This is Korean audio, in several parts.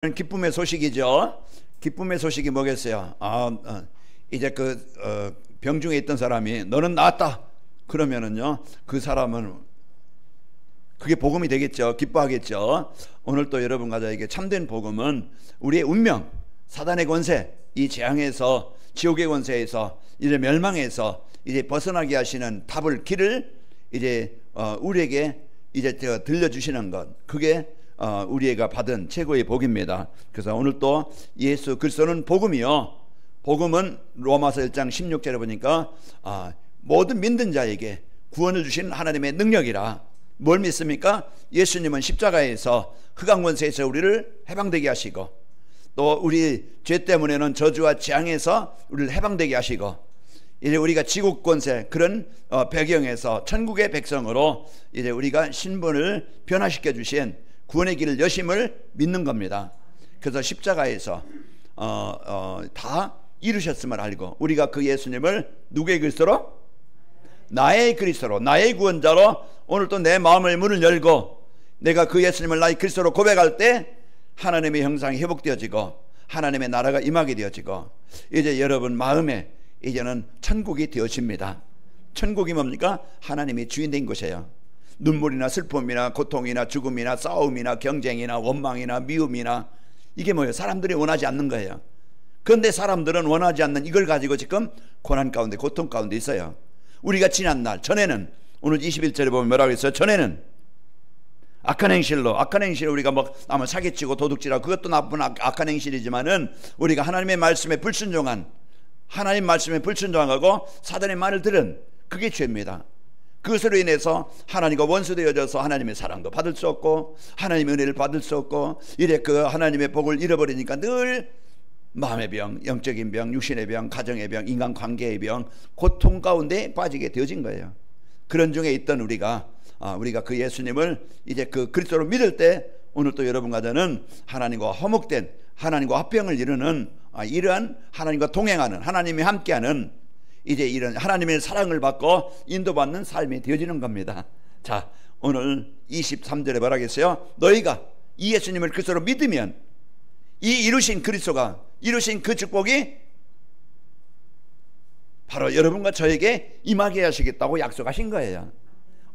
기쁨의 소식이죠. 기쁨의 소식이 뭐겠어요? 이제 병중에 있던 사람이 너는 나았다 그러면은요, 그 사람은 그게 복음이 되겠죠. 기뻐하겠죠. 오늘 또 여러분과 저에게 참된 복음은 우리의 운명, 사단의 권세, 이 재앙에서, 지옥의 권세에서, 이제 멸망에서 이제 벗어나게 하시는 답을, 길을 이제 우리에게 이제 들려주시는 것, 그게 우리가 받은 최고의 복입니다. 그래서 오늘 또 예수 그리스도는 복음이요, 복음은 로마서 1장 16절에 보니까 모든 믿는 자에게 구원을 주신 하나님의 능력이라. 뭘 믿습니까? 예수님은 십자가에서 흑암 권세에서 우리를 해방되게 하시고, 또 우리 죄 때문에는 저주와 재앙에서 우리를 해방되게 하시고, 이제 우리가 지국 권세 그런 배경에서 천국의 백성으로 이제 우리가 신분을 변화시켜 주신 구원의 길을 여심을 믿는 겁니다. 그래서 십자가에서 다 이루셨음을 알고, 우리가 그 예수님을 누구의 그리스도로? 나의 그리스도로, 나의 구원자로 오늘 또 내 마음의 문을 열고 내가 그 예수님을 나의 그리스도로 고백할 때 하나님의 형상이 회복되어지고 하나님의 나라가 임하게 되어지고, 이제 여러분 마음에 이제는 천국이 되어집니다. 천국이 뭡니까? 하나님이 주인 된 곳이에요. 눈물이나 슬픔이나 고통이나 죽음이나 싸움이나 경쟁이나 원망이나 미움이나, 이게 뭐예요? 사람들이 원하지 않는 거예요. 그런데 사람들은 원하지 않는 이걸 가지고 지금 고난 가운데, 고통 가운데 있어요. 우리가 지난 날, 전에는, 오늘 21절에 보면 뭐라고 했어요? 전에는 악한 행실로 우리가 남을 사기치고 도둑질하고, 그것도 나쁜 악한 행실이지만은 우리가 하나님의 말씀에 불순종한, 하나님 말씀에 불순종하고 사단의 말을 들은, 그게 죄입니다. 그것으로 인해서 하나님과 원수되어져서 하나님의 사랑도 받을 수 없고 하나님의 은혜를 받을 수 없고, 이래 그 하나님의 복을 잃어버리니까 늘 마음의 병, 영적인 병, 육신의 병, 가정의 병, 인간관계의 병, 고통 가운데 빠지게 되어진 거예요. 그런 중에 있던 우리가 그 예수님을 이제 그 그리스도로 믿을 때, 오늘 또 여러분과 저는 하나님과 화목된, 하나님과 화평을 이루는 이러한 하나님과 동행하는, 하나님이 함께하는, 이제 이런 하나님의 사랑을 받고 인도받는 삶이 되어지는 겁니다. 자, 오늘 23절에 뭐라겠어요? 너희가 이 예수님을 그리스도로 믿으면 이 이루신 그리스도가 이루신 그 축복이 바로 여러분과 저에게 임하게 하시겠다고 약속하신 거예요.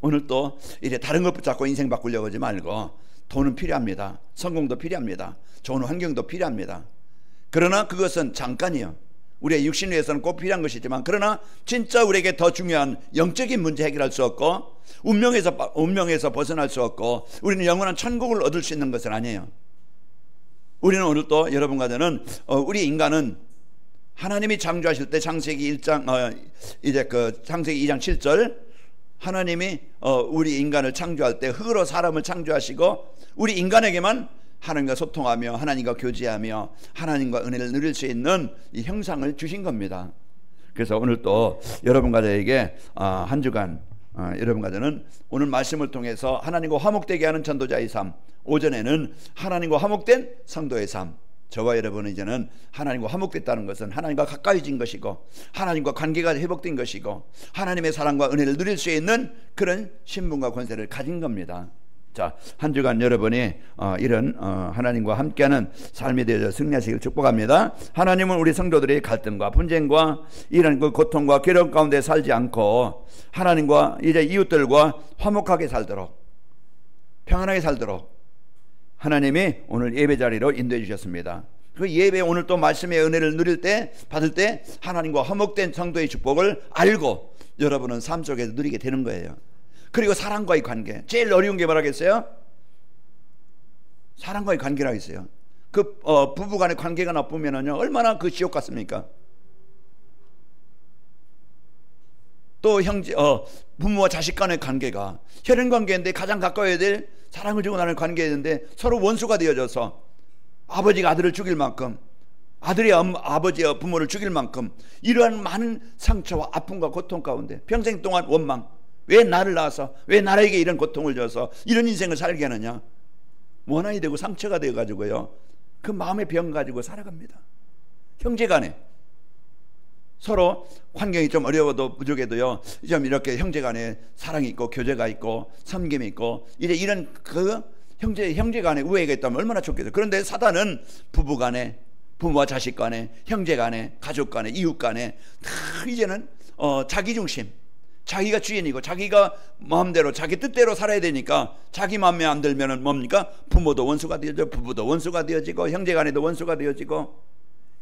오늘 또 이제 다른 것 붙잡고 인생 바꾸려고 하지 말고, 돈은 필요합니다. 성공도 필요합니다. 좋은 환경도 필요합니다. 그러나 그것은 잠깐이요. 우리의 육신 위해서는 꼭 필요한 것이지만, 그러나 진짜 우리에게 더 중요한 영적인 문제 해결할 수 없고, 운명에서 벗어날 수 없고, 우리는 영원한 천국을 얻을 수 있는 것은 아니에요. 우리는 오늘 또 여러분과 저는 우리 인간은 하나님이 창조하실 때, 창세기 1장 이제 그 창세기 2장 7절, 하나님이 우리 인간을 창조할 때 흙으로 사람을 창조하시고 우리 인간에게만 하나님과 소통하며 하나님과 교제하며 하나님과 은혜를 누릴 수 있는 이 형상을 주신 겁니다. 그래서 오늘 또 여러분과 저에게 한 주간 여러분과 저는 오늘 말씀을 통해서 하나님과 화목되게 하는 전도자의 삶, 오전에는 하나님과 화목된 성도의 삶, 저와 여러분은 이제는 하나님과 화목됐다는 것은 하나님과 가까이진 것이고 하나님과 관계가 회복된 것이고 하나님의 사랑과 은혜를 누릴 수 있는 그런 신분과 권세를 가진 겁니다. 자, 한 주간 여러분이 이런 하나님과 함께하는 삶에 대해서 승리하시길 축복합니다. 하나님은 우리 성도들이 갈등과 분쟁과 이런 그 고통과 괴로움 가운데 살지 않고 하나님과 이제 이웃들과 화목하게 살도록, 평안하게 살도록 하나님이 오늘 예배 자리로 인도해 주셨습니다. 그 예배, 오늘 또 말씀의 은혜를 누릴 때, 받을 때 하나님과 화목된 성도의 축복을 알고 여러분은 삶 속에서 누리게 되는 거예요. 그리고 사랑과의 관계, 제일 어려운 게 뭐라겠어요? 사랑과의 관계라고 있어요. 그 부부 간의 관계가 나쁘면은요, 얼마나 그 지옥 같습니까? 또 형제, 부모와 자식 간의 관계가 혈연 관계인데 가장 가까워야 될 사랑을 주고 나는 관계였는데 서로 원수가 되어져서 아버지가 아들을 죽일 만큼, 아들이 아버지와 부모를 죽일 만큼 이러한 많은 상처와 아픔과 고통 가운데 평생 동안 원망, 왜 나를 낳아서, 왜 나에게 이런 고통을 줘서 이런 인생을 살게 하느냐, 원한이 되고 상처가 되어가지고요, 그 마음의 병 가지고 살아갑니다. 형제간에 서로 환경이 좀 어려워도 부족해도요, 좀 이렇게 형제간에 사랑이 있고 교제가 있고 섬김이 있고, 이제 이런 그 형제 간에 우애가 있다면 얼마나 좋겠어요. 그런데 사단은 부부 간에, 부모와 자식 간에, 형제 간에, 가족 간에, 이웃 간에 다 이제는 자기 중심, 자기가 주인이고 자기가 마음대로 자기 뜻대로 살아야 되니까 자기 마음에 안 들면은 뭡니까? 부모도 원수가 되어지고 부부도 원수가 되어지고 형제 간에도 원수가 되어지고,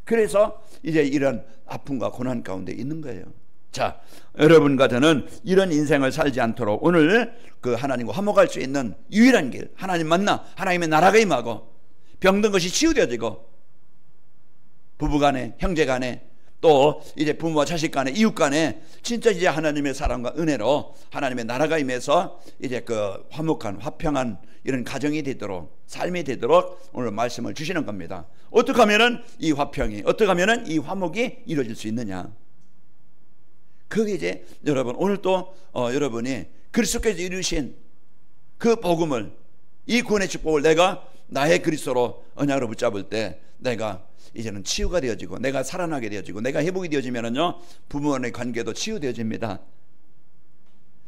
그래서 이제 이런 아픔과 고난 가운데 있는 거예요. 자, 여러분과 저는 이런 인생을 살지 않도록 오늘 그 하나님과 화목할 수 있는 유일한 길, 하나님 만나 하나님의 나라가 임하고 병든 것이 치유되어지고 부부간에, 형제간에, 또 이제 부모와 자식 간에, 이웃 간에 진짜 이제 하나님의 사랑과 은혜로 하나님의 나라가 임해서 이제 그 화목한, 화평한 이런 가정이 되도록, 삶이 되도록 오늘 말씀을 주시는 겁니다. 어떻게 하면은 이 화평이, 어떻게 하면은 이 화목이 이루어질 수 있느냐? 그게 이제 여러분 오늘 또 여러분이 그리스도께서 이루신 그 복음을, 이 구원의 축복을 내가 나의 그리스도로 언약으로 붙잡을 때 내가 이제는 치유가 되어지고 내가 살아나게 되어지고 내가 회복이 되어지면은요 부부 간의 관계도 치유되어집니다.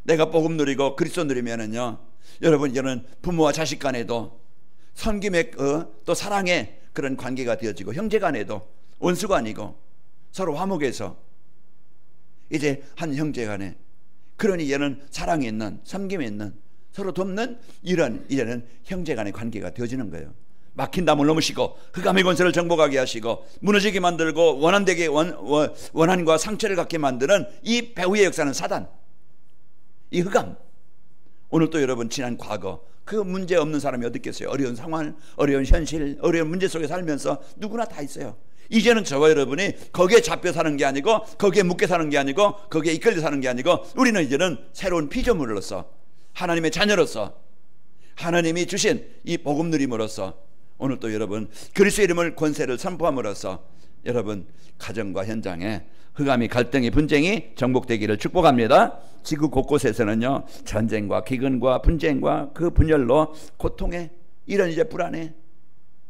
내가 복음 누리고 그리스도 누리면은요 여러분 이제는 부모와 자식 간에도 섬김의 또 사랑의 그런 관계가 되어지고 형제 간에도 원수가 아니고 서로 화목해서 이제 한 형제 간에 그러니 이제는 사랑이 있는, 섬김이 있는, 서로 돕는 이런 이제는 형제 간의 관계가 되어지는 거예요. 막힌 담을 넘으시고 흑암의 권세를 정복하게 하시고 무너지게 만들고 원한과 상처를 갖게 만드는 이 배후의 역사는 사단, 이 흑암. 오늘 또 여러분 지난 과거 그 문제 없는 사람이 어디 있겠어요? 어려운 상황, 어려운 현실, 어려운 문제 속에 살면서 누구나 다 있어요. 이제는 저와 여러분이 거기에 잡혀 사는 게 아니고 거기에 묶여 사는 게 아니고 거기에 이끌려 사는 게 아니고 우리는 이제는 새로운 피조물로서 하나님의 자녀로서 하나님이 주신 이 복음 누림으로써 오늘 또 여러분 그리스도의 이름을 권세를 선포함으로써 여러분 가정과 현장에 흑암이, 갈등이, 분쟁이 정복되기를 축복합니다. 지구 곳곳에서는요 전쟁과 기근과 분쟁과 그 분열로 고통에 이런 이제 불안해.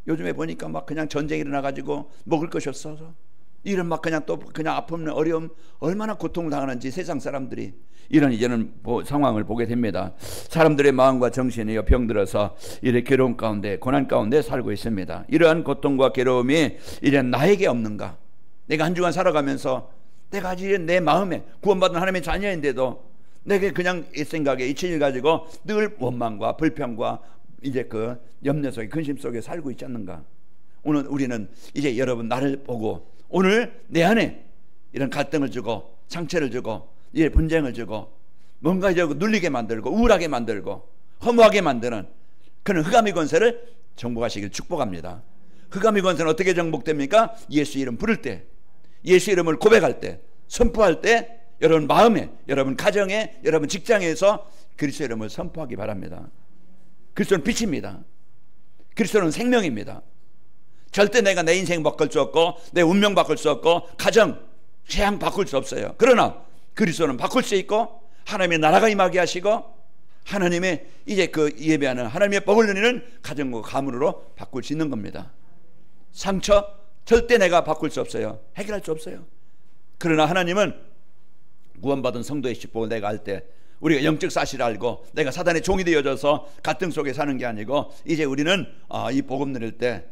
요즘에 보니까 막 그냥 전쟁이 일어나가지고 먹을 것이 없어서 이런 막 그냥 또 그냥 아픔, 어려움, 얼마나 고통을 당하는지 세상 사람들이 이런 이제는 상황을 보게 됩니다. 사람들의 마음과 정신이 병들어서 이렇게 괴로움 가운데, 고난 가운데 살고 있습니다. 이러한 고통과 괴로움이 이제 나에게 없는가? 내가 한 주간 살아가면서 내가 아직 내 마음에 구원받은 하나님의 자녀인데도 내게 그냥 이 생각에 이치를 가지고 늘 원망과 불평과 이제 그 염려 속에, 근심 속에 살고 있지 않는가? 오늘 우리는 이제 여러분 나를 보고 오늘 내 안에 이런 갈등을 주고 상처를 주고 이제 분쟁을 주고 뭔가 이제 눌리게 만들고 우울하게 만들고 허무하게 만드는 그런 흑암의 권세를 정복하시길 축복합니다. 흑암의 권세는 어떻게 정복됩니까? 예수 이름 부를 때, 예수 이름을 고백할 때, 선포할 때 여러분 마음에, 여러분 가정에, 여러분 직장에서 그리스도 이름을 선포하기 바랍니다. 그리스도는 빛입니다. 그리스도는 생명입니다. 절대 내가 내 인생 바꿀 수 없고 내 운명 바꿀 수 없고 가정, 세상 바꿀 수 없어요. 그러나 그리스도는 바꿀 수 있고 하나님의 나라가 임하게 하시고 하나님의 이제 그 예배하는 하나님의 복을 누리는 가정과 가문으로 바꿀 수 있는 겁니다. 상처 절대 내가 바꿀 수 없어요. 해결할 수 없어요. 그러나 하나님은 구원받은 성도의 축복을 내가 할 때 우리가 영적 사실을 알고 내가 사단의 종이 되어져서 갈등 속에 사는 게 아니고 이제 우리는 이 복음 누릴 때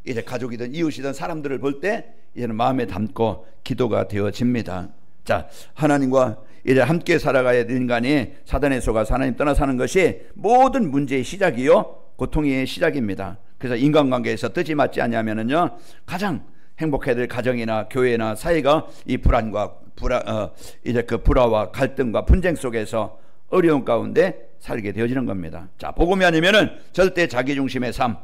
이제 가족이든 이웃이든 사람들을 볼 때 이제는 마음에 담고 기도가 되어집니다. 자, 하나님과 이제 함께 살아가야 될 인간이 사단의 속아서 하나님 떠나 사는 것이 모든 문제의 시작이요 고통의 시작입니다. 그래서 인간관계에서 뜻이 맞지 않냐면은요 가장 행복해야 될 가정이나 교회나 사회가 이 이제 그 불화와 갈등과 분쟁 속에서 어려운 가운데 살게 되어지는 겁니다. 자, 복음이 아니면은 절대 자기 중심의 삶,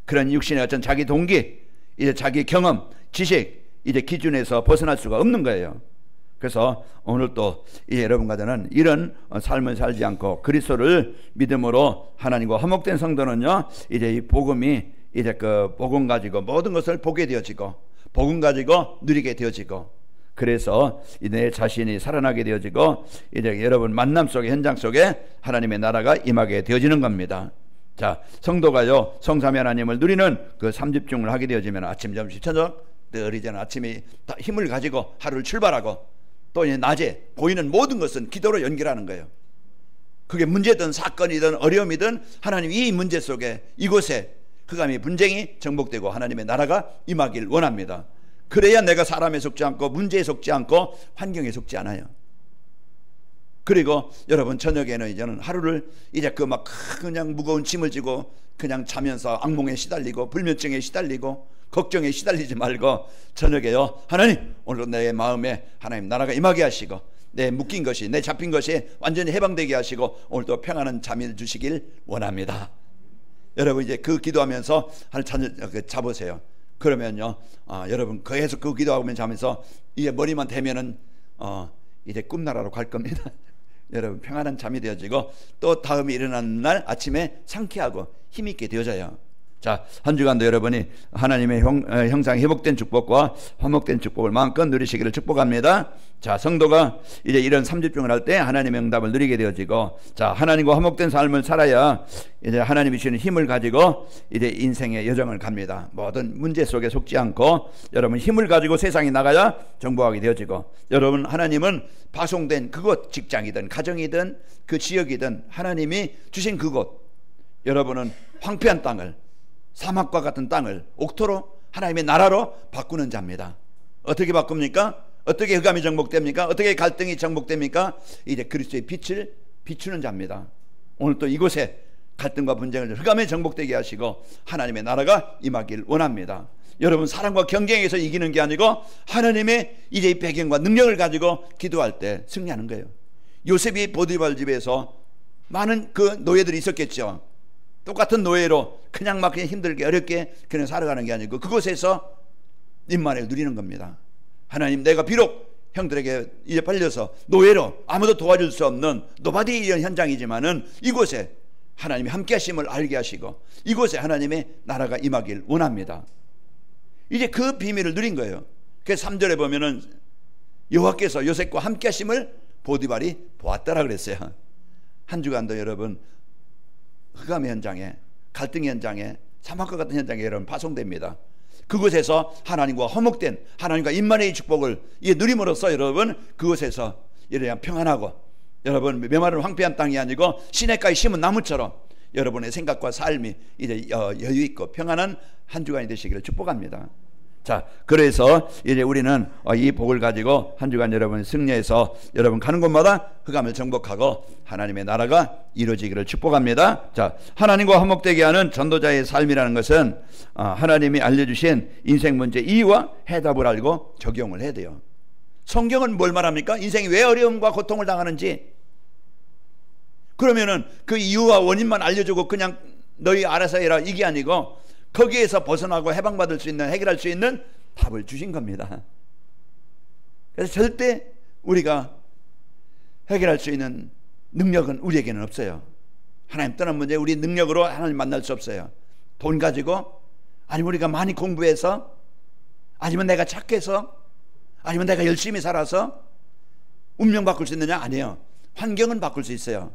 그런 육신의 어떤 자기 동기, 이제 자기 경험, 지식, 이제 기준에서 벗어날 수가 없는 거예요. 그래서 오늘 또 여러분과 저는 이런 삶을 살지 않고 그리스도를 믿음으로 하나님과 화목된 성도는요 이제 이 복음이 이제 그 복음 가지고 모든 것을 보게 되어지고 복음 가지고 누리게 되어지고 그래서 내 자신이 살아나게 되어지고 이제 여러분 만남 속에 현장 속에 하나님의 나라가 임하게 되어지는 겁니다. 자, 성도가요 성삼위 하나님을 누리는 그 삼집중을 하게 되어지면 아침, 점심, 저녁 늘 이제는 아침에 힘을 가지고 하루를 출발하고 또 낮에 보이는 모든 것은 기도로 연결하는 거예요. 그게 문제든 사건이든 어려움이든 하나님 이 문제 속에 이곳에 흑암의 분쟁이 정복되고 하나님의 나라가 임하길 원합니다. 그래야 내가 사람에 속지 않고 문제에 속지 않고 환경에 속지 않아요. 그리고 여러분 저녁에는 이제는 하루를 이제 그 막 그냥 무거운 짐을 지고 그냥 자면서 악몽에 시달리고 불면증에 시달리고 걱정에 시달리지 말고 저녁에요, 하나님 오늘도 내 마음에 하나님 나라가 임하게 하시고 내 묶인 것이 내 잡힌 것이 완전히 해방되게 하시고 오늘도 평안한 잠을 주시길 원합니다. 여러분 이제 그 기도하면서 한 잔을 잡으세요. 그러면요 여러분 계속 그 기도하면 자면서 이게 머리만 대면은 이제 꿈나라로 갈 겁니다. 여러분 평안한 잠이 되어지고 또 다음에 일어나는 날 아침에 상쾌하고 힘있게 되어져요. 자, 한 주간도 여러분이 하나님의 형상 회복된 축복과 화목된 축복을 마음껏 누리시기를 축복합니다. 자, 성도가 이제 이런 삼집중을 할 때 하나님의 응답을 누리게 되어지고, 자, 하나님과 화목된 삶을 살아야 이제 하나님이 주시는 힘을 가지고 이제 인생의 여정을 갑니다. 모든 문제 속에 속지 않고 여러분 힘을 가지고 세상에 나가야 정복하게 되어지고, 여러분 하나님은 파송된 그곳, 직장이든 가정이든 그 지역이든 하나님이 주신 그곳, 여러분은 황폐한 땅을, 사막과 같은 땅을 옥토로 하나님의 나라로 바꾸는 자입니다. 어떻게 바꿉니까? 어떻게 흑암이 정복됩니까? 어떻게 갈등이 정복됩니까? 이제 그리스도의 빛을 비추는 자입니다. 오늘 또 이곳에 갈등과 분쟁을 흑암에 정복되게 하시고 하나님의 나라가 임하길 원합니다. 여러분 사랑과 경쟁에서 이기는 게 아니고 하나님의 이제 이 배경과 능력을 가지고 기도할 때 승리하는 거예요. 요셉이 보디발 집에서 많은 그 노예들이 있었겠죠. 똑같은 노예로 그냥 막 그냥 힘들게 어렵게 그냥 살아가는 게 아니고 그곳에서 임만을 누리는 겁니다. 하나님 내가 비록 형들에게 이제 팔려서 노예로 아무도 도와줄 수 없는 노바디 이런 현장이지만은 이곳에 하나님이 함께 하심을 알게 하시고 이곳에 하나님의 나라가 임하길 원합니다. 이제 그 비밀을 누린 거예요. 그래서 3절에 보면은 여호와께서 요셉과 함께 하심을 보디발이 보았더라 그랬어요. 한 주간도 여러분 흑암의 현장에, 갈등의 현장에, 사막과 같은 현장에 여러분 파송됩니다. 그곳에서 하나님과 화목된 하나님과 임만의 축복을 누림으로써 여러분 그곳에서 이래야 평안하고 여러분 메마른 황폐한 땅이 아니고 시냇가에 심은 나무처럼 여러분의 생각과 삶이 이제 여유 있고 평안한 한 주간이 되시기를 축복합니다. 자, 그래서 이제 우리는 이 복을 가지고 한 주간 여러분 승리해서 여러분 가는 곳마다 흑암을 정복하고 하나님의 나라가 이루어지기를 축복합니다. 자, 하나님과 화목되게 하는 전도자의 삶이라는 것은 하나님이 알려주신 인생 문제 이유와 해답을 알고 적용을 해야 돼요. 성경은 뭘 말합니까? 인생이 왜 어려움과 고통을 당하는지. 그러면은 그 이유와 원인만 알려주고 그냥 너희 알아서 해라 이게 아니고 거기에서 벗어나고 해방받을 수 있는, 해결할 수 있는 답을 주신 겁니다. 그래서 절대 우리가 해결할 수 있는 능력은 우리에게는 없어요. 하나님 떠난 문제 우리 능력으로 하나님 만날 수 없어요. 돈 가지고, 아니면 우리가 많이 공부해서, 아니면 내가 착해서, 아니면 내가 열심히 살아서 운명 바꿀 수 있느냐? 아니에요. 환경은 바꿀 수 있어요.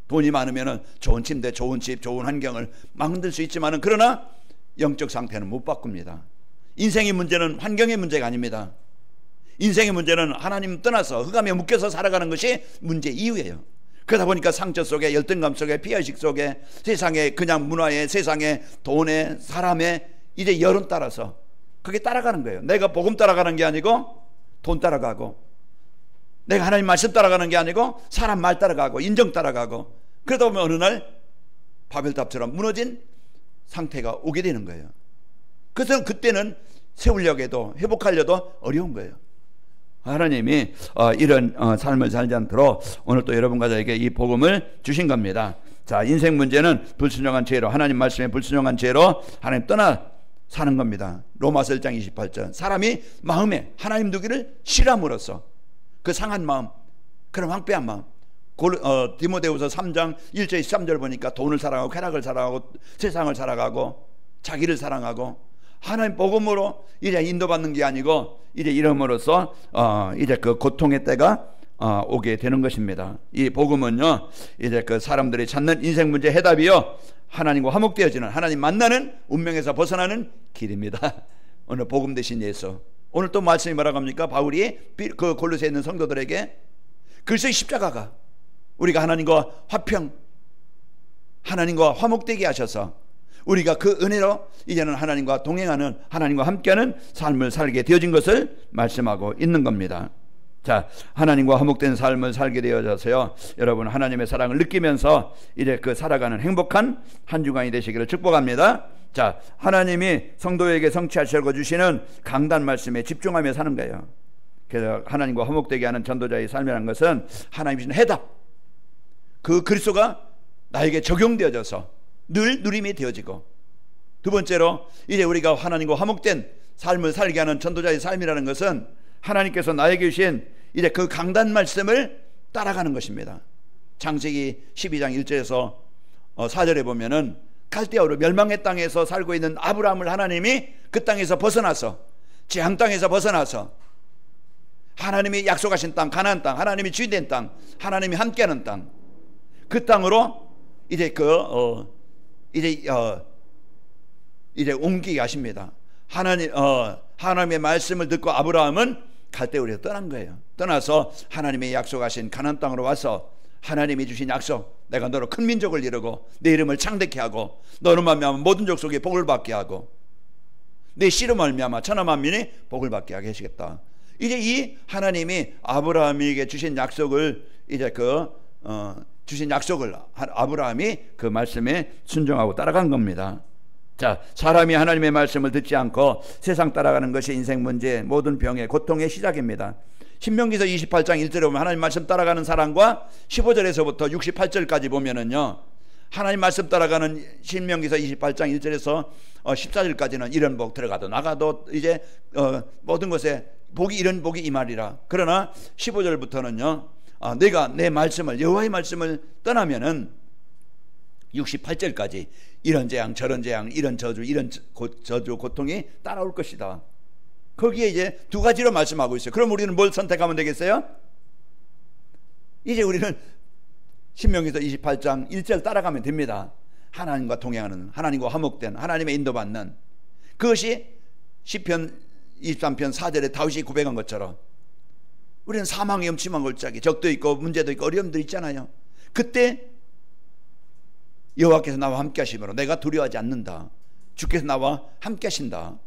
돈이 많으면 좋은 침대, 좋은 집, 좋은 환경을 만들 수 있지만은 그러나 영적 상태는 못 바꿉니다. 인생의 문제는 환경의 문제가 아닙니다. 인생의 문제는 하나님 떠나서 흑암에 묶여서 살아가는 것이 문제 이유예요. 그러다 보니까 상처 속에, 열등감 속에, 피해의식 속에, 세상의 그냥 문화에, 세상에, 돈에, 사람에 이제 여론 따라서 그게 따라가는 거예요. 내가 복음 따라가는 게 아니고 돈 따라가고, 내가 하나님 말씀 따라가는 게 아니고 사람 말 따라가고 인정 따라가고, 그러다 보면 어느 날 바벨탑처럼 무너진 상태가 오게 되는 거예요. 그래서 그때는 세우려고 해도 회복하려도 어려운 거예요. 하나님이 이런 삶을 살지 않도록 오늘 또 여러분과 저에게 이 복음을 주신 겁니다. 자, 인생 문제는 불순종한 죄로, 하나님 말씀에 불순종한 죄로 하나님 떠나 사는 겁니다. 로마서 1장 28절 사람이 마음에 하나님 두기를 싫어함으로써 그 상한 마음, 그런 황폐한 마음, 디모데후서 3장 1절 13절 보니까 돈을 사랑하고 쾌락을 사랑하고 세상을 살아가고 자기를 사랑하고 하나님 복음으로 이제 인도받는 게 아니고 이제 이름으로써 이제 그 고통의 때가 오게 되는 것입니다. 이 복음은요 이제 그 사람들이 찾는 인생 문제 해답이요 하나님과 화목되어지는, 하나님 만나는, 운명에서 벗어나는 길입니다. 오늘 복음 대신 예수. 오늘 또 말씀이 뭐라고 합니까? 바울이 그 골로새에 있는 성도들에게 그리스도의 십자가가 우리가 하나님과 화평, 하나님과 화목되게 하셔서 우리가 그 은혜로 이제는 하나님과 동행하는, 하나님과 함께하는 삶을 살게 되어진 것을 말씀하고 있는 겁니다. 자, 하나님과 화목된 삶을 살게 되어져서요, 여러분 하나님의 사랑을 느끼면서 이제 그 살아가는 행복한 한 주간이 되시기를 축복합니다. 자, 하나님이 성도에게 성취하시려고 주시는 강단 말씀에 집중하며 사는 거예요. 그래서 하나님과 화목되게 하는 전도자의 삶이라는 것은 하나님 주신 해답, 그 그리스도가 나에게 적용되어져서 늘 누림이 되어지고, 두 번째로 이제 우리가 하나님과 화목된 삶을 살게 하는 전도자의 삶이라는 것은 하나님께서 나에게 주신 이제 그 강단 말씀을 따라가는 것입니다. 창세기 12장 1절에서 4절에 보면은 갈대아우르 멸망의 땅에서 살고 있는 아브라함을 하나님이 그 땅에서 벗어나서, 재앙 땅에서 벗어나서 하나님이 약속하신 땅, 가나안 땅, 하나님이 주인된 땅, 하나님이 함께하는 땅, 그 땅으로 이제 이제 옮기게 하십니다. 하나님의 말씀을 듣고 아브라함은 갈대우르에서 떠난 거예요. 떠나서 하나님의 약속하신 가나안 땅으로 와서 하나님이 주신 약속, 내가 너로 큰 민족을 이루고 내 이름을 창대케 하고 너로 말미암아 모든 족속이 복을 받게 하고 내 씨로 말미암아 천하 만민이 복을 받게 하게 하시겠다. 이제 이 하나님이 아브라함에게 주신 약속을 이제 주신 약속을 아브라함이 그 말씀에 순종하고 따라간 겁니다. 자, 사람이 하나님의 말씀을 듣지 않고 세상 따라가는 것이 인생 문제, 모든 병의 고통의 시작입니다. 신명기서 28장 1절에 보면 하나님 말씀 따라가는 사람과 15절에서부터 68절까지 보면은요, 하나님 말씀 따라가는 신명기서 28장 1절에서 14절까지는 이런 복 들어가도 나가도 이제 모든 것에 복이, 이런 복이 이 말이라. 그러나 15절부터는요, 내가 내 말씀을, 여호와의 말씀을 떠나면은 68절까지 이런 재앙 저런 재앙, 이런 저주, 이런 저주 고통이 따라올 것이다. 거기에 이제 두 가지로 말씀하고 있어요. 그럼 우리는 뭘 선택하면 되겠어요? 이제 우리는 신명기서 28장 1절 따라가면 됩니다. 하나님과 동행하는, 하나님과 화목된, 하나님의 인도받는, 그것이 시편 23편 4절에 다윗이 고백한 것처럼 우리는 사망의 엄침한 골짜기, 적도 있고 문제도 있고 어려움도 있잖아요. 그때 여호와께서 나와 함께 하시므로 내가 두려워하지 않는다. 주께서 나와 함께 하신다.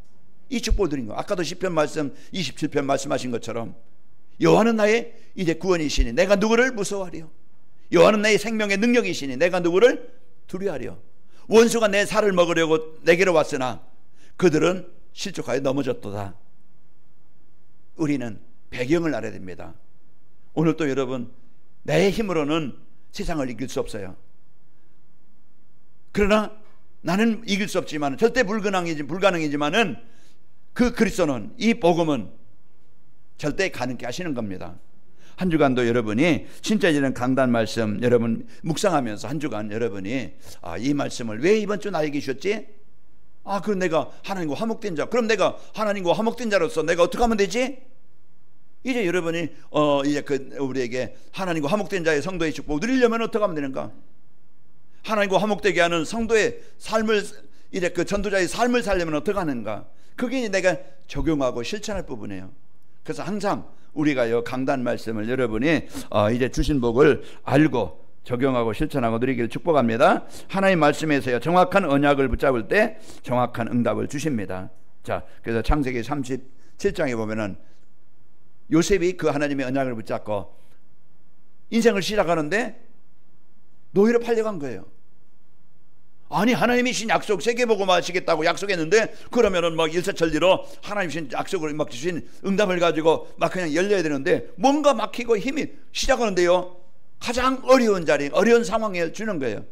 이 축복을 드린 거. 아까도 시편 말씀 27편 말씀하신 것처럼 여호와는 나의 이제 구원이시니 내가 누구를 무서워하리요. 여호와는 나의 생명의 능력이시니 내가 누구를 두려워하리요. 원수가 내 살을 먹으려고 내게로 왔으나 그들은 실족하여 넘어졌도다. 우리는 배경을 알아야 됩니다. 오늘 또 여러분, 내 힘으로는 세상을 이길 수 없어요. 그러나 나는 이길 수 없지만, 절대 불가능이지만은 그 그리스도는, 이 복음은 절대 가능케 하시는 겁니다. 한 주간도 여러분이 진짜 이런 강단 말씀 여러분 묵상하면서 한 주간 여러분이 이 말씀을 왜 이번 주 나에게 주셨지? 그럼 내가 하나님과 화목된 자, 그럼 내가 하나님과 화목된 자로서 내가 어떻게 하면 되지? 이제 여러분이 이제 우리에게 하나님과 화목된 자의 성도의 축복을 누리려면 어떻게 하면 되는가? 하나님과 화목되게 하는 성도의 삶을, 이제 그 전도자의 삶을 살려면 어떻게 하는가? 그게 이제 내가 적용하고 실천할 부분이에요. 그래서 항상 우리가 강단 말씀을 여러분이 이제 주신 복을 알고 적용하고 실천하고 누리기를 축복합니다. 하나님 말씀에서요, 정확한 언약을 붙잡을 때 정확한 응답을 주십니다. 자, 그래서 창세기 37장에 보면은 요셉이 그 하나님의 언약을 붙잡고 인생을 시작하는데 노예로 팔려간 거예요. 아니, 하나님이 신 약속 세계보고 마시겠다고 약속했는데 그러면은 막 일사천리로 하나님 신 약속을 막 주신 응답을 가지고 막 그냥 열려야 되는데 뭔가 막히고 힘이 시작하는데요, 가장 어려운 자리, 어려운 상황에 주는 거예요.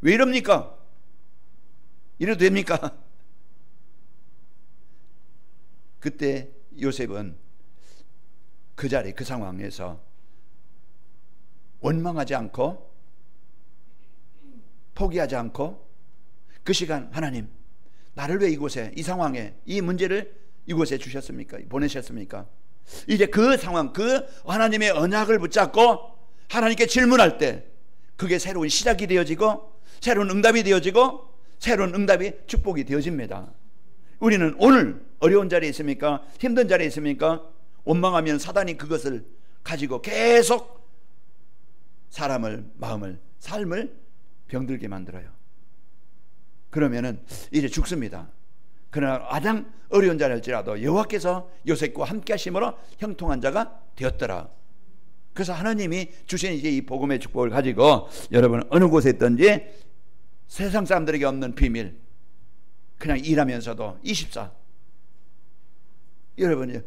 왜 이럽니까? 이래도 됩니까? 그때 요셉은 그 자리, 그 상황에서 원망하지 않고 포기하지 않고 그 시간, 하나님 나를 왜 이곳에, 이 상황에, 이 문제를 이곳에 주셨습니까? 보내셨습니까? 이제 그 상황, 그 하나님의 언약을 붙잡고 하나님께 질문할 때 그게 새로운 시작이 되어지고 새로운 응답이 되어지고 새로운 응답이 축복이 되어집니다. 우리는 오늘 어려운 자리에 있습니까? 힘든 자리에 있습니까? 원망하면 사단이 그것을 가지고 계속 사람을 마음을 삶을 병들게 만들어요. 그러면은 이제 죽습니다. 그러나 가장 어려운 자일지라도 여호와께서 요셉과 함께 하심으로 형통한 자가 되었더라. 그래서 하나님이 주신 이제 이 복음의 축복을 가지고 여러분 어느 곳에 있든지 세상 사람들에게 없는 비밀, 그냥 일하면서도 24 여러분이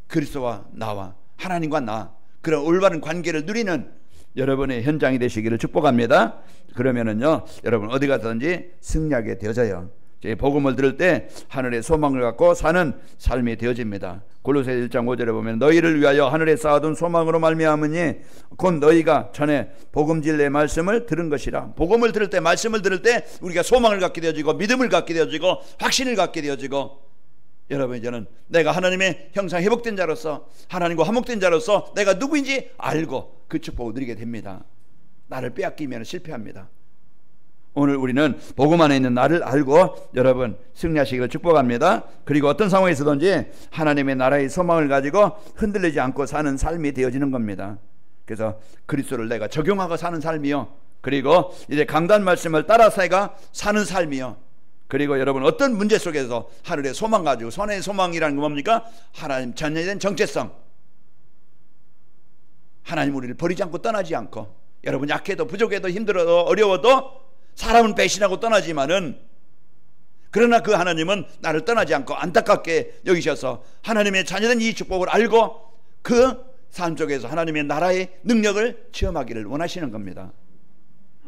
그리스도와 나와 하나님과 나 그런 올바른 관계를 누리는 여러분의 현장이 되시기를 축복합니다. 그러면은요 여러분 어디 가든지 승리하게 되어져요. 복음을 들을 때 하늘의 소망을 갖고 사는 삶이 되어집니다. 골로새 1장 5절에 보면 너희를 위하여 하늘에 쌓아둔 소망으로 말미암으니 곧 너희가 전에 복음질 내 말씀을 들은 것이라. 복음을 들을 때 말씀을 들을 때 우리가 소망을 갖게 되어지고 믿음을 갖게 되어지고 확신을 갖게 되어지고 여러분 이제는 내가 하나님의 형상 회복된 자로서 하나님과 화목된 자로서 내가 누구인지 알고 그 축복을 누리게 됩니다. 나를 빼앗기면 실패합니다. 오늘 우리는 복음 안에 있는 나를 알고 여러분 승리하시기를 축복합니다. 그리고 어떤 상황에서든지 하나님의 나라의 소망을 가지고 흔들리지 않고 사는 삶이 되어지는 겁니다. 그래서 그리스도를 내가 적용하고 사는 삶이요, 그리고 이제 강단 말씀을 따라서 사는 삶이요, 그리고 여러분 어떤 문제 속에서 하늘의 소망 가지고, 선의 소망이라는 건 뭡니까? 하나님 전제된 정체성, 하나님 우리를 버리지 않고 떠나지 않고, 여러분 약해도 부족해도 힘들어도 어려워도 사람은 배신하고 떠나지만은 그러나 그 하나님은 나를 떠나지 않고 안타깝게 여기셔서 하나님의 자녀된 이 축복을 알고 그 삶 속에서 하나님의 나라의 능력을 체험하기를 원하시는 겁니다.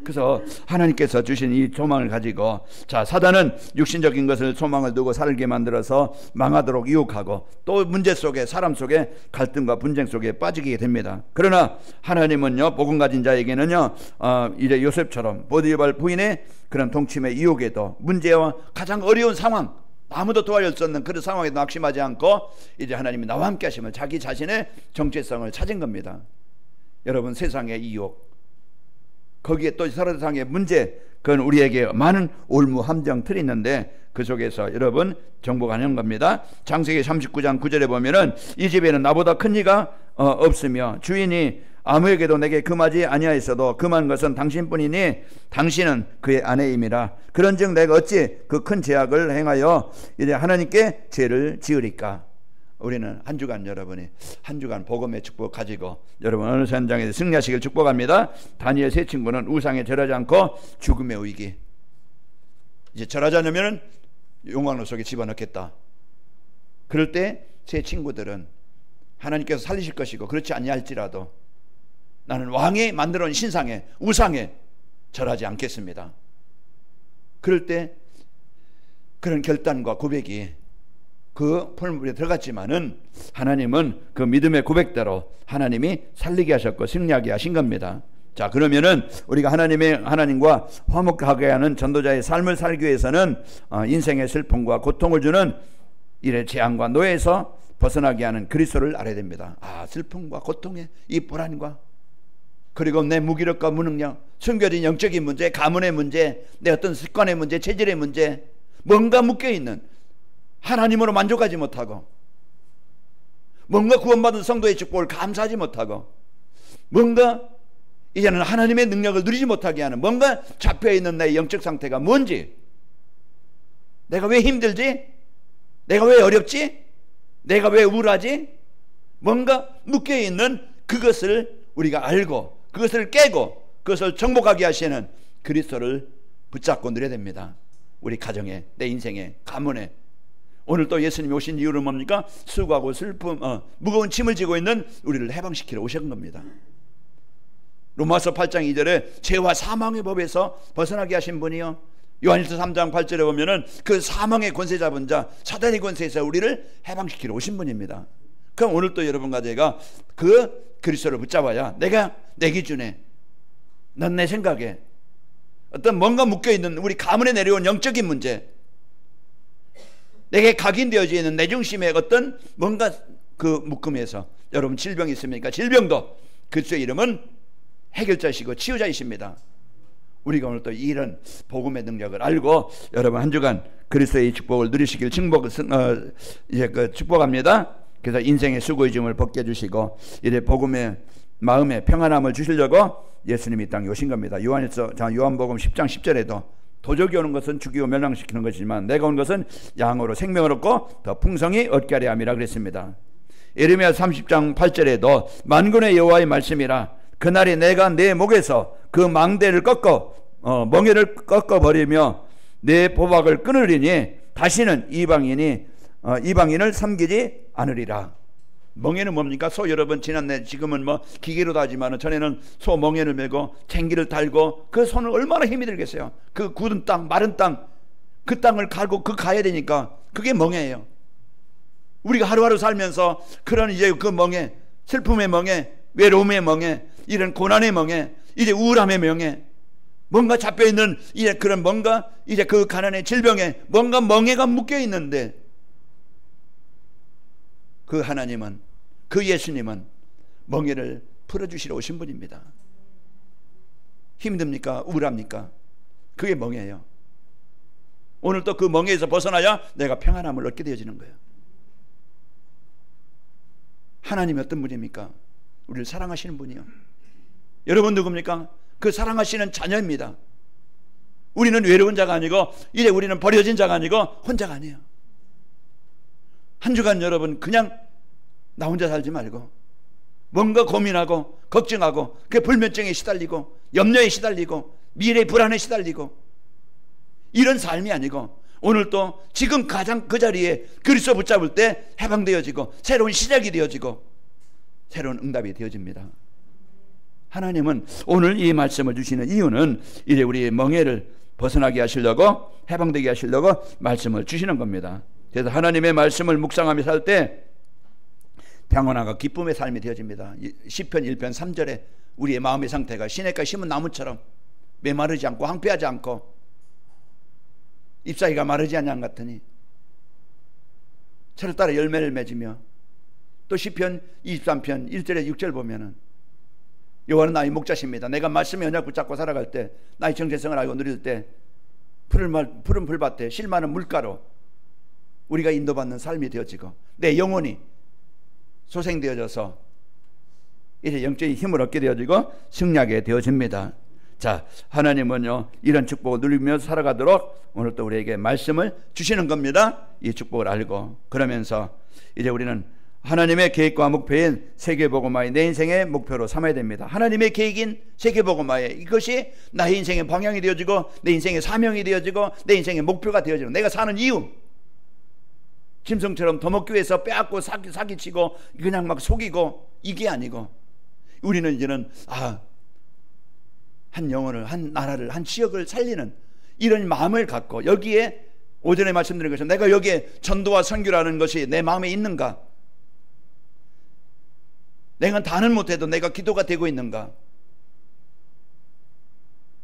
그래서 하나님께서 주신 이 소망을 가지고, 자, 사단은 육신적인 것을 소망을 두고 살게 만들어서 망하도록 유혹하고 또 문제 속에, 사람 속에 갈등과 분쟁 속에 빠지게 됩니다. 그러나 하나님은요, 복음 가진 자에게는요, 이제 요셉처럼 보디발 부인의 그런 동침의 유혹에도, 문제와 가장 어려운 상황, 아무도 도와줄 수 없는 그런 상황에도 낙심하지 않고 이제 하나님이 나와 함께 하시면 자기 자신의 정체성을 찾은 겁니다. 여러분, 세상의 유혹, 거기에 또 세상의 문제, 그건 우리에게 많은 올무 함정틀이 있는데 그 속에서 여러분 정복하는 겁니다. 창세기 39장 9절에 보면은 이 집에는 나보다 큰 이가 없으며 주인이 아무에게도 내게 금하지 아니하였어도 금한 것은 당신뿐이니 당신은 그의 아내임이라. 그런즉 내가 어찌 그 큰 죄악을 행하여 이제 하나님께 죄를 지으리까. 우리는 한 주간, 여러분이 한 주간 복음의 축복 가지고 여러분 어느 현장에서 승리하시길 축복합니다. 다니엘 세 친구는 우상에 절하지 않고 죽음의 위기, 이제 절하지 않으면 용광로 속에 집어넣겠다. 그럴 때 세 친구들은 하나님께서 살리실 것이고 그렇지 아니할지라도 나는 왕이 만들어 놓은 신상에, 우상에 절하지 않겠습니다. 그럴 때 그런 결단과 고백이 그 폴물에 들어갔지만은 하나님은 그 믿음의 고백대로 하나님이 살리게 하셨고 승리하게 하신 겁니다. 자, 그러면은 우리가 하나님과 화목하게 하는 전도자의 삶을 살기 위해서는 인생의 슬픔과 고통을 주는 이래 재앙과 노예에서 벗어나게 하는 그리스도를 알아야 됩니다. 슬픔과 고통의 이 불안과, 그리고 내 무기력과 무능력, 숨겨진 영적인 문제, 가문의 문제, 내 어떤 습관의 문제, 체질의 문제, 뭔가 묶여있는, 하나님으로 만족하지 못하고, 뭔가 구원받은 성도의 축복을 감사하지 못하고, 뭔가 이제는 하나님의 능력을 누리지 못하게 하는, 뭔가 잡혀있는 내 영적 상태가 뭔지, 내가 왜 힘들지? 내가 왜 어렵지? 내가 왜 우울하지? 뭔가 묶여있는 그것을 우리가 알고 그것을 깨고 그것을 정복하게 하시는 그리스도를 붙잡고 누려야 됩니다. 우리 가정에, 내 인생에, 가문에. 오늘 또 예수님이 오신 이유는 뭡니까? 수고하고 슬픔, 무거운 짐을 지고 있는 우리를 해방시키러 오신 겁니다. 로마서 8장 2절에 죄와 사망의 법에서 벗어나게 하신 분이요, 요한일서 3장 8절에 보면은 그 사망의 권세 잡은 자, 사단의 권세에서 우리를 해방시키러 오신 분입니다. 그럼 오늘 또 여러분과 제가 그 그리스도를 붙잡아야 내가 내 기준에, 난 내 생각에 어떤 뭔가 묶여있는 우리 가문에 내려온 영적인 문제, 내게 각인되어져 있는 내 중심의 어떤 뭔가 그 묶음에서, 여러분 질병이 있습니까? 질병도 그리스도의 이름은 해결자이시고 치유자이십니다. 우리가 오늘 또 이런 복음의 능력을 알고 여러분 한 주간 그리스도의 축복을 누리시길 축복합니다. 그래서 인생의 수고의 짐을 벗겨주시고 이제 복음의 마음에 평안함을 주시려고 예수님이 이 땅에 오신 겁니다. 요한복음 10장 10절에도 도적이 오는 것은 죽이고 멸망시키는 것이지만 내가 온 것은 양으로 생명을 얻고 더 풍성히 얻게 하려 함이라 그랬습니다. 예레미야 30장 8절에도 만군의 여호와의 말씀이라 그날에 내가 내 목에서 그 망대를 멍에를 꺾어버리며 내 보박을 끊으리니 다시는 이방인을 섬기지 않으리라. 멍에는 뭡니까? 소 여러분 지금은 뭐 기계로도 하지만 전에는 소 멍에를 메고 쟁기를 달고 그 손을 얼마나 힘이 들겠어요. 그 굳은 땅, 마른 땅, 그 땅을 갈고 가야 되니까 그게 멍에예요. 우리가 하루하루 살면서 그런 이제 그 멍에, 슬픔의 멍에, 외로움의 멍에, 이런 고난의 멍에, 이제 우울함의 멍에, 뭔가 잡혀있는 이제 그런 뭔가 이제 그 가난의 질병에 뭔가 멍에가 묶여 있는데 그 하나님은, 그 예수님은 멍에를 풀어주시러 오신 분입니다. 힘듭니까? 우울합니까? 그게 멍에예요. 오늘 또 그 멍에에서 벗어나야 내가 평안함을 얻게 되어지는 거예요. 하나님이 어떤 분입니까? 우리를 사랑하시는 분이요. 여러분 누굽니까? 그 사랑하시는 자녀입니다. 우리는 외로운 자가 아니고 이제 우리는 버려진 자가 아니고 혼자가 아니에요. 한 주간 여러분 그냥 나 혼자 살지 말고 뭔가 고민하고 걱정하고 그 불면증에 시달리고 염려에 시달리고 미래의 불안에 시달리고 이런 삶이 아니고 오늘 또 지금 가장 그 자리에 그리스도 붙잡을 때 해방되어지고 새로운 시작이 되어지고 새로운 응답이 되어집니다. 하나님은 오늘 이 말씀을 주시는 이유는 이제 우리의 멍에를 벗어나게 하시려고, 해방되게 하시려고 말씀을 주시는 겁니다. 그래서 하나님의 말씀을 묵상하며 살 때 평안함과 기쁨의 삶이 되어집니다. 시편 1편 3절에 우리의 마음의 상태가 시냇가에 심은 나무처럼 메마르지 않고 황폐하지 않고 잎사귀가 마르지 않냐 같으니 철을 따라 열매를 맺으며, 또 시편 23편 1절에 6절 보면은 여호와는 나의 목자십니다. 내가 말씀의 언약 붙잡고 살아갈 때, 나의 정체성을 알고 누릴 때 푸른 풀밭에 실 많은 물가로 우리가 인도받는 삶이 되어지고 내 영혼이 소생되어져서 이제 영적인 힘을 얻게 되어지고 승리하게 되어집니다. 자, 하나님은요 이런 축복을 누리며 살아가도록 오늘 또 우리에게 말씀을 주시는 겁니다. 이 축복을 알고 그러면서 이제 우리는 하나님의 계획과 목표인 세계복음화의 내 인생의 목표로 삼아야 됩니다. 하나님의 계획인 세계복음화에 이것이 나의 인생의 방향이 되어지고 내 인생의 사명이 되어지고 내 인생의 목표가 되어지고 내가 사는 이유, 짐승처럼 더먹교에서 빼앗고 사기치고 그냥 막 속이고 이게 아니고 우리는 이제는 한 영혼을, 한 나라를, 한 지역을 살리는 이런 마음을 갖고 여기에 오전에 말씀드린 것처럼 내가 여기에 전도와 선교라는 것이 내 마음에 있는가, 내가 다는 못해도 내가 기도가 되고 있는가,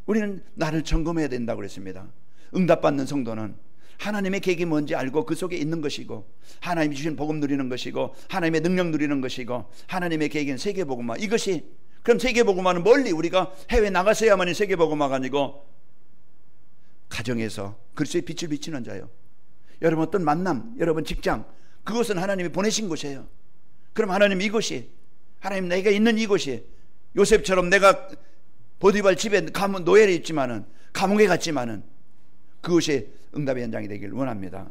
우리는 나를 점검해야 된다고 그랬습니다. 응답받는 성도는 하나님의 계획이 뭔지 알고 그 속에 있는 것이고 하나님이 주신 복음 누리는 것이고 하나님의 능력 누리는 것이고 하나님의 계획인 세계복음화, 이것이 그럼 세계복음화는 멀리 우리가 해외 나가서야만이 세계복음화가 아니고 가정에서 그리스도의 빛을 비치는 자요. 여러분 어떤 만남, 여러분 직장, 그것은 하나님이 보내신 곳이에요. 그럼 하나님 이곳이, 하나님 내가 있는 이곳이 요셉처럼 내가 보디발 집에 가면 노예를 있지만은 감옥에 갔지만은 그것이 응답의 현장이 되길 원합니다.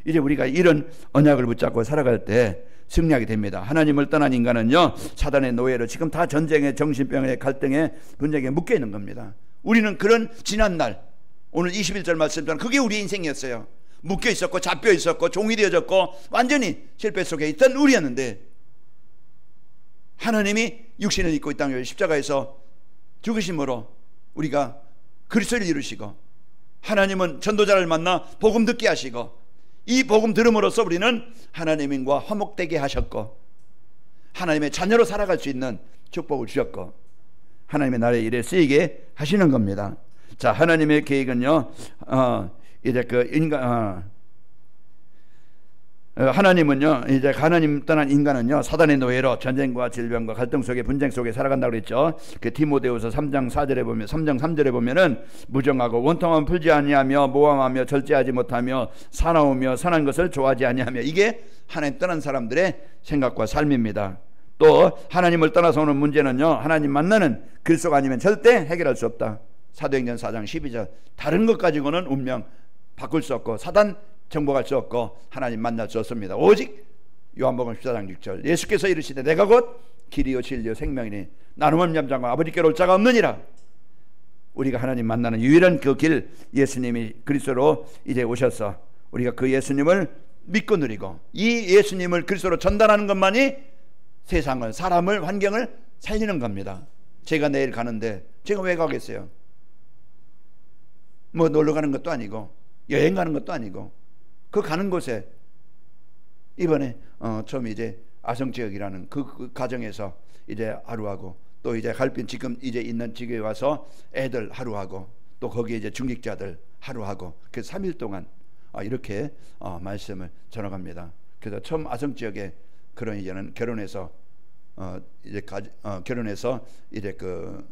이제 우리가 이런 언약을 붙잡고 살아갈 때 승리하게 됩니다. 하나님을 떠난 인간은요 사단의 노예로 지금 다 전쟁에, 정신병에, 갈등에, 분쟁에 묶여 있는 겁니다. 우리는 그런 지난날 오늘 21절 말씀처럼 그게 우리 인생이었어요. 묶여 있었고 잡혀 있었고 종이 되어졌고 완전히 실패 속에 있던 우리였는데 하나님이 육신을 입고 이 땅에 십자가에서 죽으심으로 우리가 그리스도를 이루시고 하나님은 전도자를 만나 복음 듣게 하시고 이 복음 들음으로써 우리는 하나님과 화목되게 하셨고 하나님의 자녀로 살아갈 수 있는 축복을 주셨고 하나님의 나라의 일에 쓰이게 하시는 겁니다. 자, 하나님의 계획은요 이제 그 인간 하나님은요 이제 하나님 떠난 인간은요 사단의 노예로 전쟁과 질병과 갈등 속에 분쟁 속에 살아간다고 그랬죠. 그 디모데후서 3장 4절에 보면 3장 3절에 보면은 무정하고 원통함 풀지 아니하며 모함하며 절제하지 못하며 사나우며 선한 것을 좋아하지 아니하며, 이게 하나님 떠난 사람들의 생각과 삶입니다. 또 하나님을 떠나서 오는 문제는요, 하나님 만나는 그리스도가 아니면 절대 해결할 수 없다. 사도행전 4장 12절. 다른 것 가지고는 운명 바꿀 수 없고 사단 정복할 수 없고 하나님 만날 수 없습니다. 오직 요한복음 14장 6절. 예수께서 이르시되 내가 곧 길이요 진리요 생명이니 나는 없는 자가 아버지께로 올 자가 없느니라. 우리가 하나님 만나는 유일한 그 길, 예수님이 그리스도로 이제 오셔서 우리가 그 예수님을 믿고 누리고 이 예수님을 그리스도로 전달하는 것만이 세상을, 사람을, 환경을 살리는 겁니다. 제가 내일 가는데 제가 왜 가겠어요? 뭐 놀러 가는 것도 아니고 여행 가는 것도 아니고 그 가는 곳에 이번에 처음 이제 아성지역이라는 그 가정에서 이제 하루하고 또 이제 갈빈 지금 이제 있는 지역에 와서 애들 하루하고 또 거기에 이제 중직자들 하루하고 그 3일 동안 이렇게 말씀을 전해갑니다. 그래서 처음 아성지역에 그런 이제는 결혼해서 결혼해서 이제 그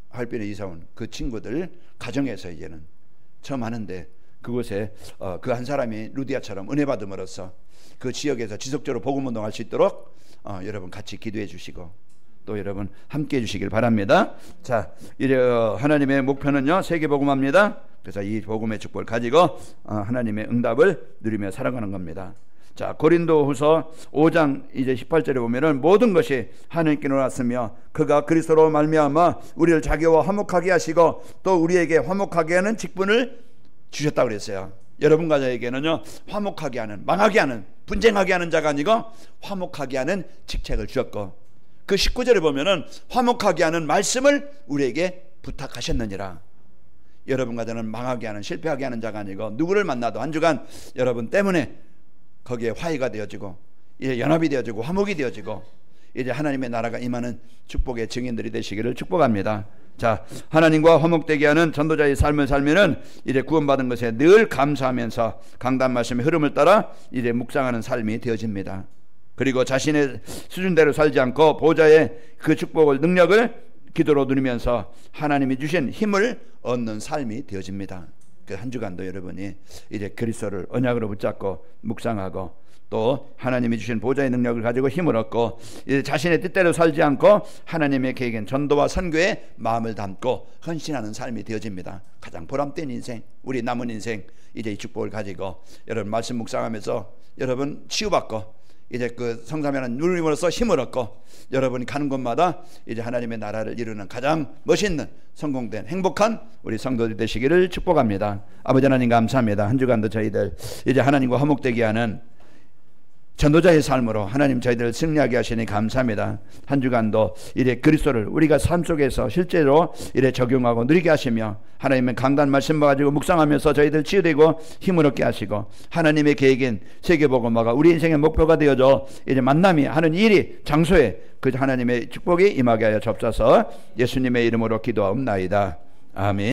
할빈에 이사 온 그 친구들 가정에서 이제는 처음 하는데 그곳에 그 한 사람이 루디아처럼 은혜 받음으로써 그 지역에서 지속적으로 복음 운동할 수 있도록 여러분 같이 기도해 주시고 또 여러분 함께 해 주시길 바랍니다. 자, 이제 하나님의 목표는요 세계 복음합니다. 그래서 이 복음의 축복을 가지고 하나님의 응답을 누리며 살아가는 겁니다. 자, 고린도후서 5장 이제 18절에 보면은 모든 것이 하나님께 놀랐으며 그가 그리스도로 말미암아 우리를 자기와 화목하게 하시고 또 우리에게 화목하게 하는 직분을 주셨다고 그랬어요. 여러분과 저에게는요 화목하게 하는, 망하게 하는, 분쟁하게 하는 자가 아니고 화목하게 하는 직책을 주셨고 그 19절에 보면은 화목하게 하는 말씀을 우리에게 부탁하셨느니라. 여러분과 저는 망하게 하는, 실패하게 하는 자가 아니고 누구를 만나도 한 주간 여러분 때문에 거기에 화해가 되어지고 이제 연합이 되어지고 화목이 되어지고 이제 하나님의 나라가 임하는 축복의 증인들이 되시기를 축복합니다. 자, 하나님과 화목되게 하는 전도자의 삶을 살면은 이제 구원받은 것에 늘 감사하면서 강단 말씀의 흐름을 따라 이제 묵상하는 삶이 되어집니다. 그리고 자신의 수준대로 살지 않고 보좌의 그 축복을, 능력을 기도로 누리면서 하나님이 주신 힘을 얻는 삶이 되어집니다. 그 한 주간도 여러분이 이제 그리스도를 언약으로 붙잡고 묵상하고 또 하나님이 주신 보좌의 능력을 가지고 힘을 얻고 이제 자신의 뜻대로 살지 않고 하나님의 계획인 전도와 선교에 마음을 담고 헌신하는 삶이 되어집니다. 가장 보람된 인생, 우리 남은 인생 이제 이 축복을 가지고 여러분 말씀 묵상하면서 여러분 치유받고 이제 그 성사면은 누림으로써 힘을 얻고 여러분이 가는 곳마다 이제 하나님의 나라를 이루는 가장 멋있는 성공된 행복한 우리 성도들 되시기를 축복합니다. 아버지 하나님 감사합니다. 한 주간도 저희들 이제 하나님과 화목되게 하는 전도자의 삶으로 하나님 저희들을 승리하게 하시니 감사합니다. 한 주간도 이래 그리스도를 우리가 삶 속에서 실제로 이래 적용하고 누리게 하시며 하나님의 강단 말씀 가지고 묵상하면서 저희들 치유되고 힘을 얻게 하시고 하나님의 계획인 세계복음화가 우리 인생의 목표가 되어져 이제 만남이 하는 일이 장소에 그 하나님의 축복이 임하게 하여 접사서 예수님의 이름으로 기도하옵나이다. 아멘.